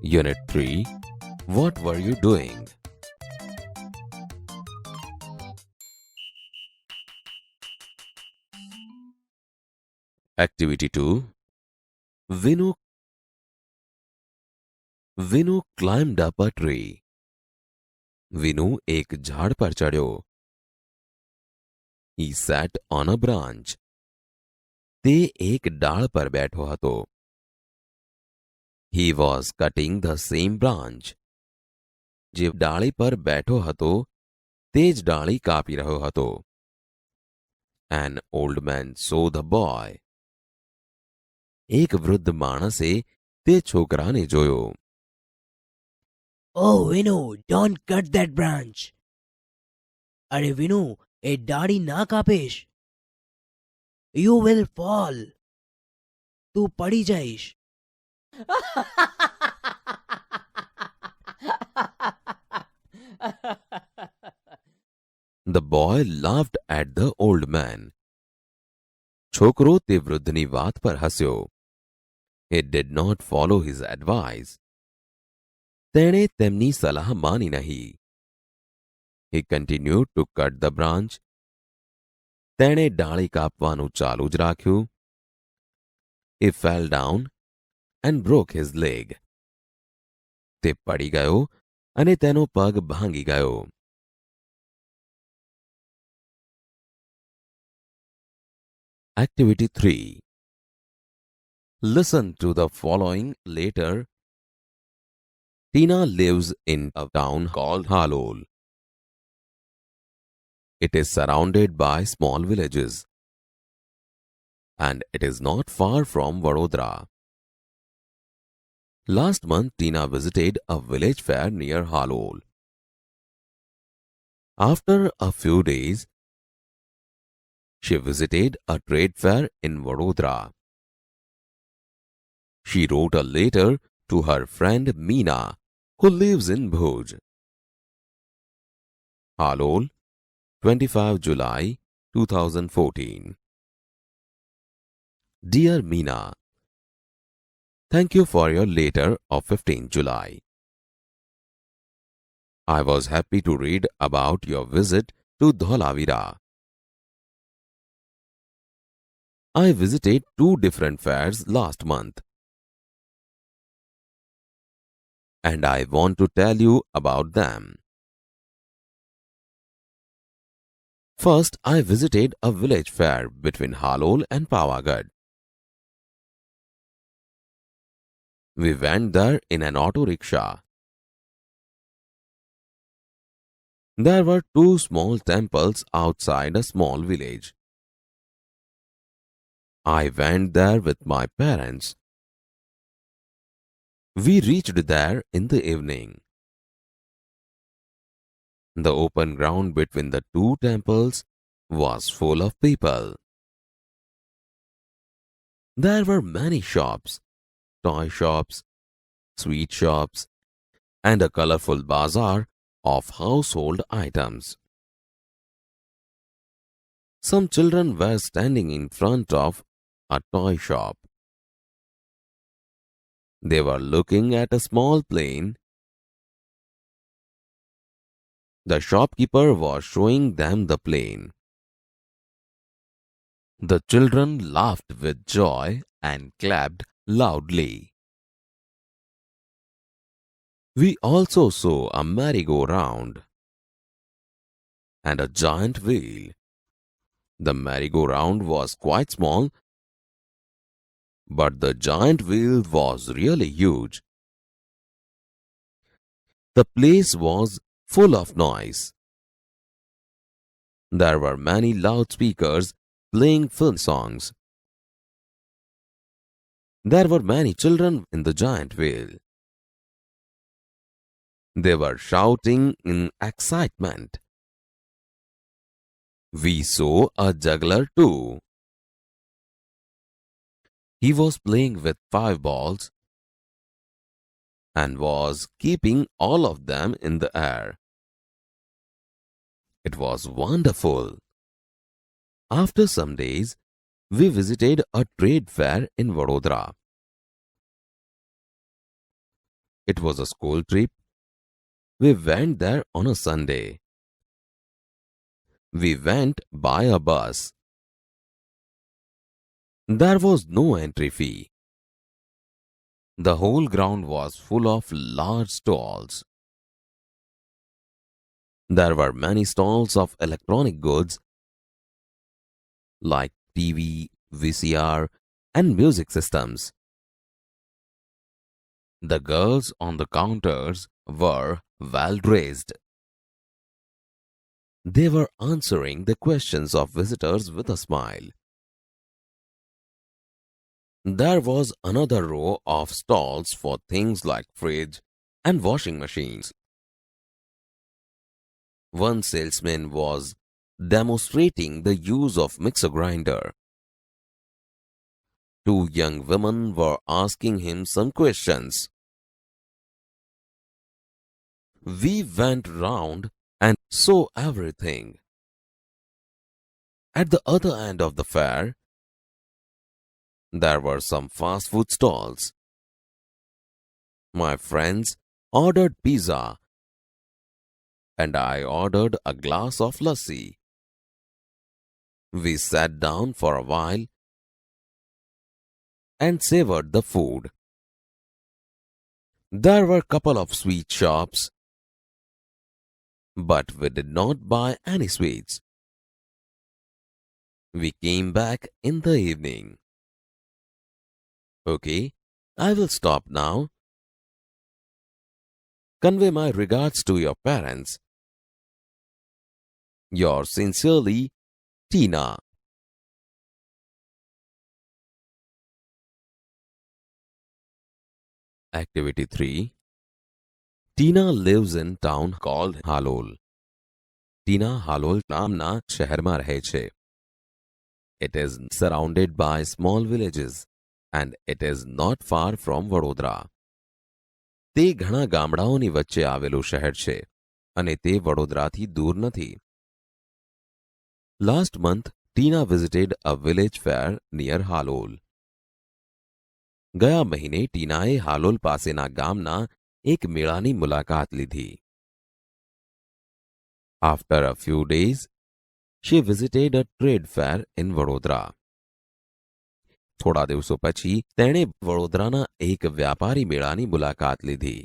Unit 3. What were you doing? Activity 2. Vinu climbed up a tree. विनु एक झाड़ पर चढ़्यो. He sat on a branch. તે એક ડાળ પર બેઠો હતો. He was cutting the same branch. જે ડાળી પર બેઠો હતો તે જ ડાળી કાપી રહ્યો હતો. An old man saw the boy. એક વૃદ્ધ માણસે તે છોકરાને જોયો. Oh, Vinu, don't cut that branch. અરે વિનુ, એ ડાળી ના કાપીશ. You will fall. તું પડી જઈશ. The boy laughed at the old man. છોકરો તે વૃદ્ધની વાત પર હસ્યો. It did not follow his advice. તેણે તેમની સલાહ માની નહીં. He continued to cut the branch. તેણે ડાળી કાપવાનું ચાલુ જ રાખ્યું. He fell down and broke his leg. તે પડી ગયો અને તેનો પગ ભાંગી ગયો. Activity 3. Listen to the following later. Tina lives in a town called Halol. It is surrounded by small villages, and it is not far from Vadodara. Last month, Tina visited a village fair near Halol. After a few days, she visited a trade fair in Vadodara. She wrote a letter to her friend Meena, who lives in Bhuj. Halol, 25 July 2014. Dear Meena, thank you for your letter of 15 July. I was happy to read about your visit to Dholavira. I visited 2 different fairs last month, and I want to tell you about them. First, I visited a village fair between Halol and Pavagadh. We went there in an auto rickshaw. There were 2 small temples outside a small village. I went there with my parents. We reached there in the evening. The open ground between the 2 temples was full of people. There were many shops, toy shops, sweet shops, and a colorful bazaar of household items. Some children were standing in front of a toy shop. They were looking at a small plane. The shopkeeper was showing them the plane. The children laughed with joy and clapped loudly. We also saw a merry-go-round and a giant wheel. The merry-go-round was quite small, but the giant wheel was really huge. The place was full of noise. There were many loudspeakers playing film songs. There were many children in the giant wheel. They were shouting in excitement. We saw a juggler too. He was playing with 5 balls and was keeping all of them in the air. It was wonderful. After some days, we visited a trade fair in Vadodara. It was a school trip. We went there on a Sunday. We went by a bus. There was no entry fee. The whole ground was full of large stalls. There were many stalls of electronic goods like TV, VCR, and music systems. The girls on the counters were well dressed. They were answering the questions of visitors with a smile. There was another row of stalls for things like fridge and washing machines. One salesman was demonstrating the use of mixer grinder. Two young women were asking him some questions. We went round and saw everything. At the other end of the fair, there were some fast food stalls. My friends ordered pizza, and I ordered a glass of lassi. We sat down for a while and savored the food. There were a couple of sweet shops, but we did not buy any sweets. We came back in the evening. Okay, I will stop now. Convey my regards to your parents. Yours sincerely, Tina. Activity 3. Tina lives in town called Halol. Tina Halol નામના શહેરમાં રહે છે. It is surrounded by small villages and it is not far from Vadodara. તે ઘણા ગામડાઓની વચ્ચે આવેલું શહેર છે અને તે વડોદરાથી દૂર નથી. Last month, Tina visited a village fair near Halol. ગયા મહિને ટીનાએ હાલોલ પાસેના ગામના એક મેળાની મુલાકાત લીધી. After a few days, she visited a trade fair in Vadodara. થોડા દિવસો પછી તેણે વડોદરાના એક વ્યાપારી મેળાની મુલાકાત લીધી.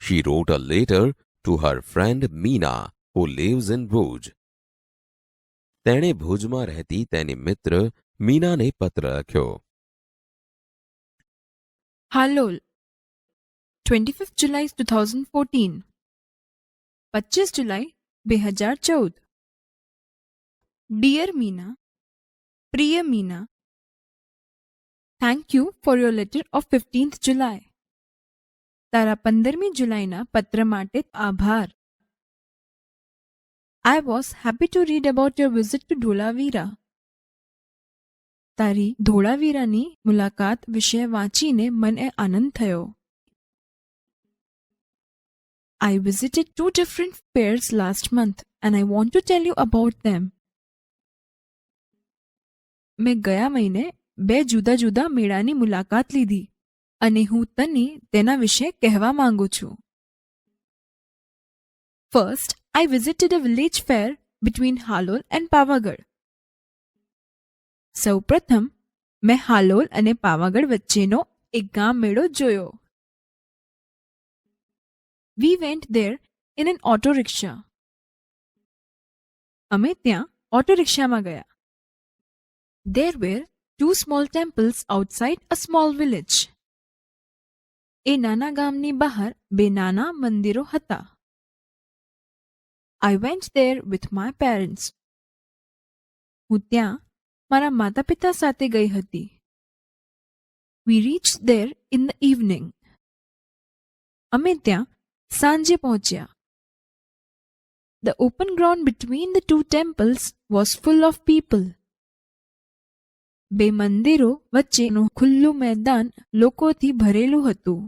She wrote a letter to her friend Meena, who lives in Bhuj. તેણે ભુજમાં રહેતી તેની મિત્ર મીનાને પત્ર લખ્યો. હાલોલ 25 જુલાઈ 2014 25 જુલાઈ 2014 ડિયર મીના પ્રિય Meena thank you for your letter of 15th જુલાઈ તારા 15મી જુલાઈના પત્ર માટે આભાર. I was happy to read about your visit to Dholavira. તારી ધોળાવીરાની મુલાકાત વિશે વાંચીને મને આનંદ થયો. I visited 2 different fairs last month and I want to tell you about them. મેં ગયા મહિને 2 જુદા જુદા મેળાની મુલાકાત લીધી અને હું તને તેના વિશે કહેવા માંગુ છું. First, I visited a village fair between Halol and Pavagadh. સૌપ્રથમ મેં હાલોલ અને પાવાગઢ વચ્ચેનો એક ગામ મેળો જોયો. We went there in an auto rickshaw. અમે ત્યાં ઓટો રિક્ષામાં ગયા. There were 2 small temples outside a small village. એ નાના ગામની બહાર 2 નાના મંદિરો હતા. I went there with my parents. હું ત્યાં મારા માતા પિતા સાથે ગઈ હતી. We reached there in the evening. અમે ત્યાં સાંજે પહોંચ્યા. The open ground between the 2 temples was full of people. 2 મંદિરો વચ્ચેનું ખુલ્લું મેદાન લોકોથી ભરેલું હતું.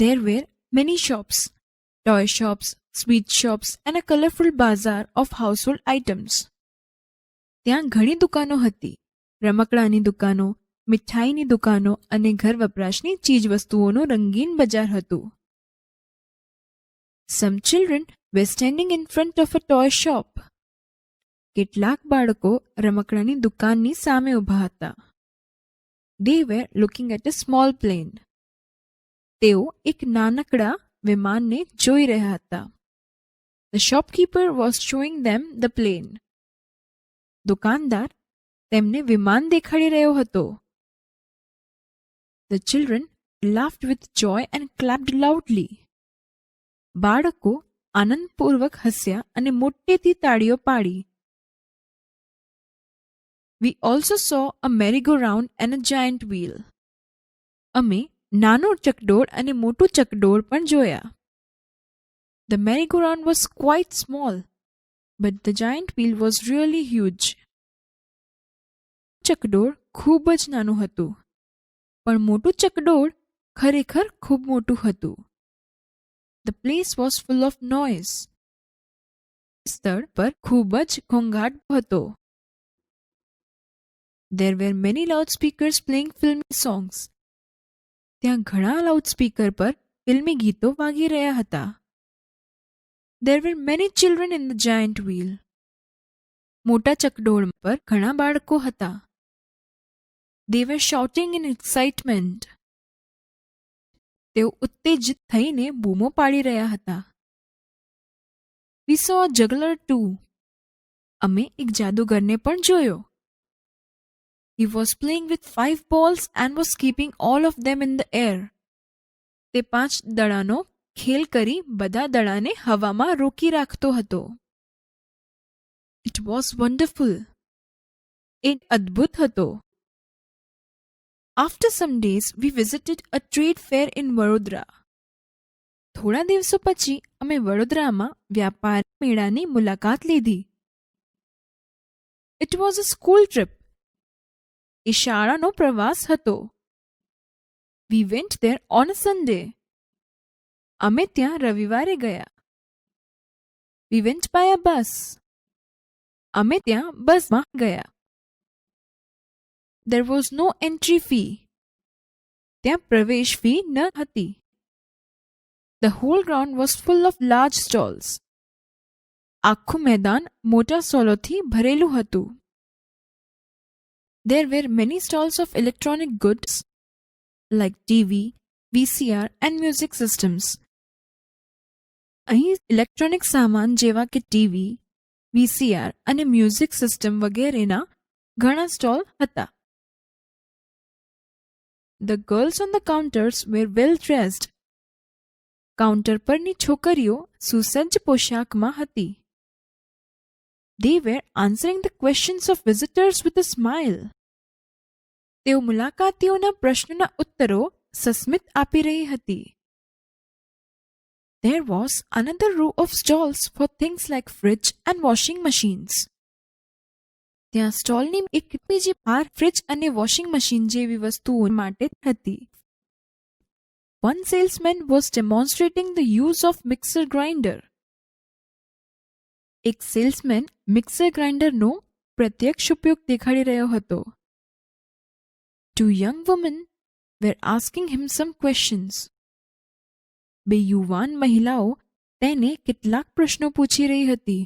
There were many shops, toy shops, sweet shops and a colorful bazaar of household items. ત્યાં ઘણી દુકાનો હતી, રમકડાની દુકાનો, મીઠાઈની દુકાનો અને ઘર વપરાશની ચીજવસ્તુઓનું રંગીન બજાર હતું. Some children were standing in front of a toy shop. કેટલાક બાળકો રમકડાની દુકાનની સામે ઊભા હતા. They were looking at a small plane. તેઓ એક નાનકડા વિમાનને જોઈ રહ્યા હતા. The shopkeeper was showing them the plane. દુકાનદાર તેમને વિમાન દેખાડી રહ્યો હતો. The children laughed with joy and clapped loudly. બાળકો આનંદપૂર્વક હસ્યા અને મોટેથી તાળીઓ પાડી. We also saw a merry-go-round and a giant wheel. અમે નાનું ચકડોળ અને મોટું ચકડોળ પણ જોયા. The merry-go-round was quite small, but the giant wheel was really huge. ચકડોળ ખૂબ જ નાનું હતું, પણ મોટું ચકડોળ ખરેખર ખૂબ મોટું હતું. The place was full of noise. સ્થળ પર ખૂબ જ ઘોંઘાટ હતો. There were many loudspeakers playing filmy songs. ત્યાં ઘણા લાઉડસ્પીકર પર ફિલ્મી ગીતો વાગી રહ્યા હતા. There were many children in the giant wheel. મોટા ચકડોળ પર ઘણા બાળકો હતા. They were shouting in excitement. તેઓ ઉત્તેજિત થઈને બૂમો પાડી રહ્યા હતા. We saw a juggler too. અમે એક જાદુગરને પણ જોયો. He was playing with 5 balls and was keeping all of them in the air. તે 5 દડાનો ખેલ કરી બધા દડાને હવામાં રોકી રાખતો હતો. It was wonderful. એ અદ્ભુત હતો. After some days, we visited a trade fair in Vadodara. થોડા દિવસો પછી અમે વડોદરામાં વ્યાપાર મેળાની મુલાકાત લીધી. It was a school trip. એ શાળાનો પ્રવાસ હતો. We went there on a Sunday. અમે ત્યાં રવિવારે ગયા. We went by a bus. અમે ત્યાં બસમાં ગયા. There was no entry fee. ત્યાં પ્રવેશ ફી ન હતી. The whole ground was full of large stalls. આખું મેદાન મોટા સ્ટોલોથી ભરેલું હતું. There were many stalls of electronic goods like TV, VCR and music systems. અહીં ઇલેક્ટ્રોનિક સામાન જેવા કે ટીવી, VCR અને મ્યુઝિક સિસ્ટમ વગેરેના ઘણા સ્ટોલ હતા. The girls on the counters were well dressed. Counter પરની છોકરીઓ સુસજ્જ પોશાકમાં હતી. They were answering the questions of visitors with a smile. તેઓ મુલાકાતીઓના પ્રશ્નોના ઉત્તરો સસ્મિત આપી રહી હતી. There was another row of stalls for things like fridge and washing machines. ત્યાં સ્ટોલની એક બીજી બાર ફ્રિજ અને વોશિંગ મશીન જેવી વસ્તુઓ માટે હતી. One salesman was demonstrating the use of mixer grinder. એક સેલ્સમેન મિક્સર ગ્રાઇન્ડરનો પ્રત્યક્ષ ઉપયોગ દેખાડી રહ્યો હતો. Two young women were asking him some questions. બે યુવાન મહિલાઓ તેને કેટલાક પ્રશ્નો પૂછી રહી હતી.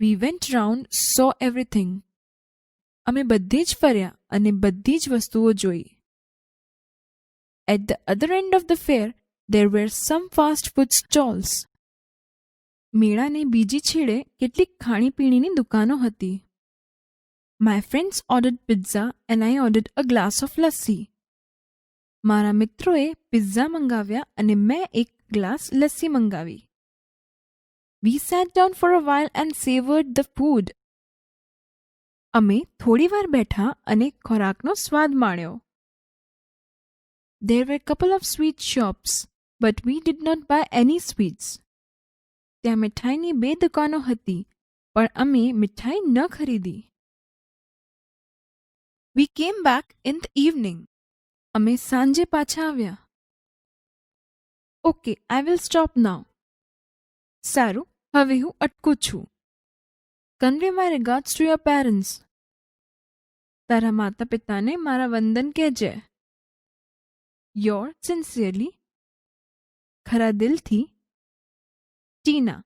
We went round, saw everything. અમે બધે જ ફર્યા અને બધી જ વસ્તુઓ જોઈ. At the other end of the fair, there were some fast food stalls. મેળાની બીજી છેડે કેટલીક ખાણીપીણીની દુકાનો હતી. My friends ordered pizza and I ordered a glass of lassi. મારા મિત્રોએ પિઝા મંગાવ્યા અને મેં એક ગ્લાસ લસ્સી મંગાવી. We sat down for a while and savored the food. અમે થોડીવાર બેઠા અને ખોરાકનો સ્વાદ માણ્યો. There were a couple of sweet shops, but we did not buy any sweets. ત્યાં મિઠાઈની 2 દુકાનો હતી, પણ અમે મિઠાઈ ન ખરીદી. We came back in the evening. અમે સાંજે પાછા આવ્યા. Okay, I will stop now. સારું, હવે હું અટકું છું. Convey my regards to your parents. તારા માતા પિતાને મારા વંદન કહેજે. યોર સિન્સિયરલી, ખરા દિલથી, ટીના.